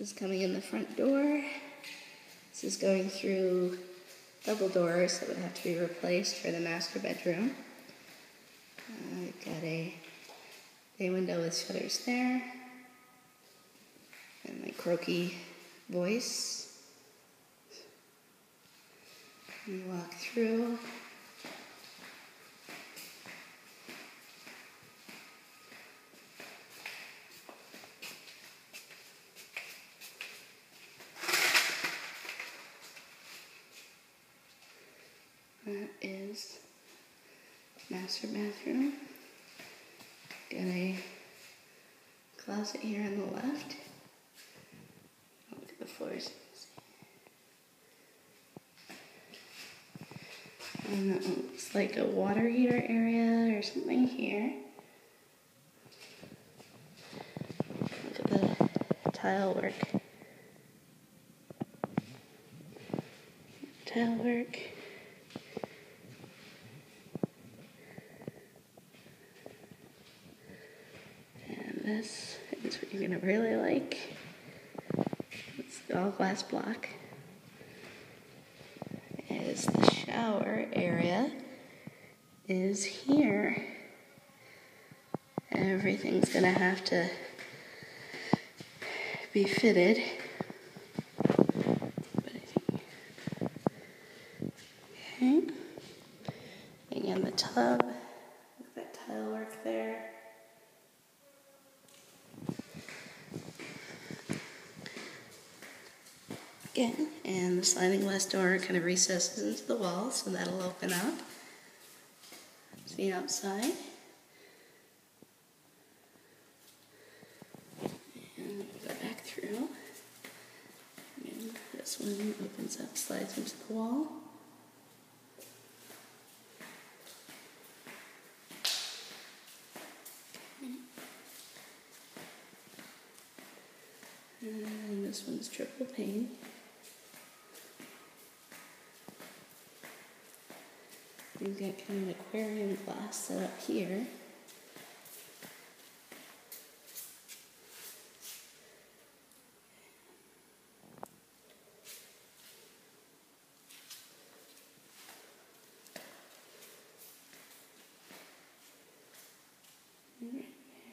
is coming in the front door. This is going through double doors that would have to be replaced for the master bedroom. We've got a bay window with shutters there. And my croaky voice. We walk through. That is master bathroom. Got a closet here on the left. Look at the floors. And that looks like a water heater area or something here. Look at the tile work. Tile work. This is what you're going to really like. It's all glass block. Is the shower area is here. Everything's going to have to be fitted. Okay. Again, the tub. Look at that tile work there. Again, and the sliding glass door kind of recesses into the wall, so that'll open up. See outside. And go back through. And this one opens up, slides into the wall. And this one's triple pane. We've got kind of an aquarium glass set up here.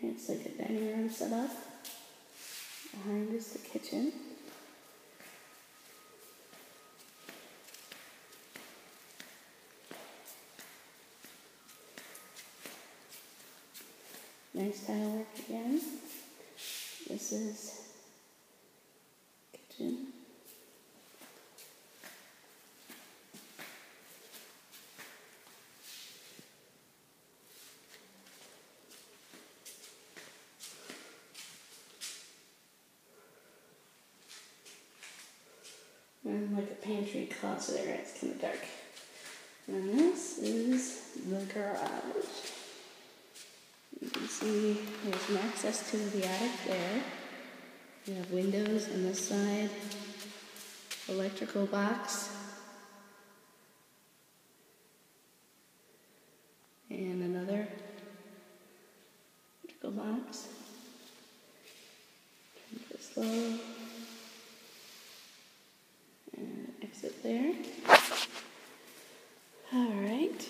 It's like a dining room set up. Behind is the kitchen. Nice tile work again. This is kitchen. And like a pantry closet area, it's kind of dark. And this is the garage. You can see there's some access to the attic there. We have windows on this side, electrical box, and another electrical box. Turn this low, and exit there. All right.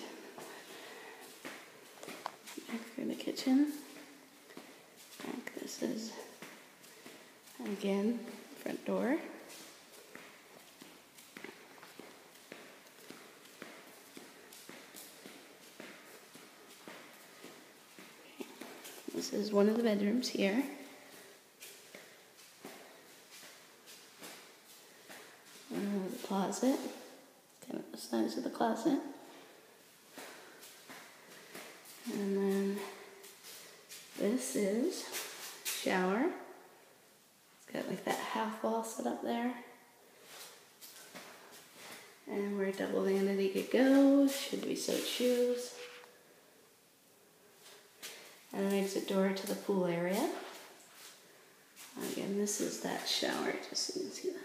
Back through the kitchen. This is, again, front door. This is one of the bedrooms here. The closet, kind of the size of the closet. And then this is shower. It's got like that half wall set up there. And where a double vanity could go, should we so choose. And an exit door to the pool area. Again, this is that shower, just so you can see that.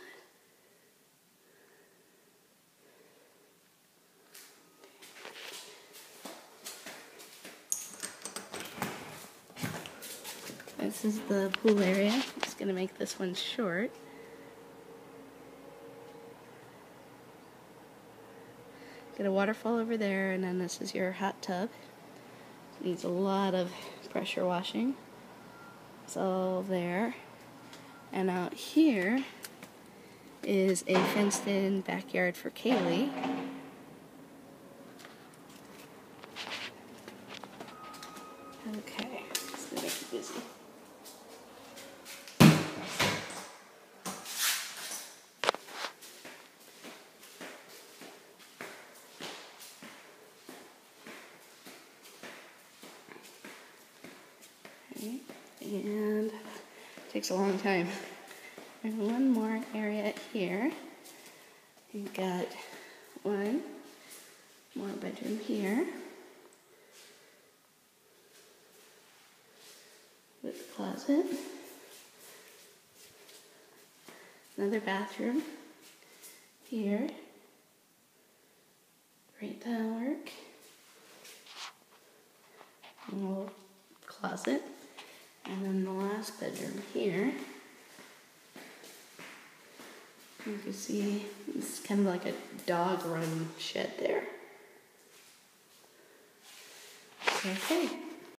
This is the pool area. It's just going to make this one short. Get a waterfall over there, and then this is your hot tub. It needs a lot of pressure washing. It's all there. And out here is a fenced-in backyard for Kaylee. Okay, it's gonna make you busy. Okay, and it takes a long time. There's one more area here. You've got one more bedroom here with a closet. Another bathroom here. Great tile work. A little closet. And then the last bedroom here. You can see it's kind of like a dog run shed there. Okay.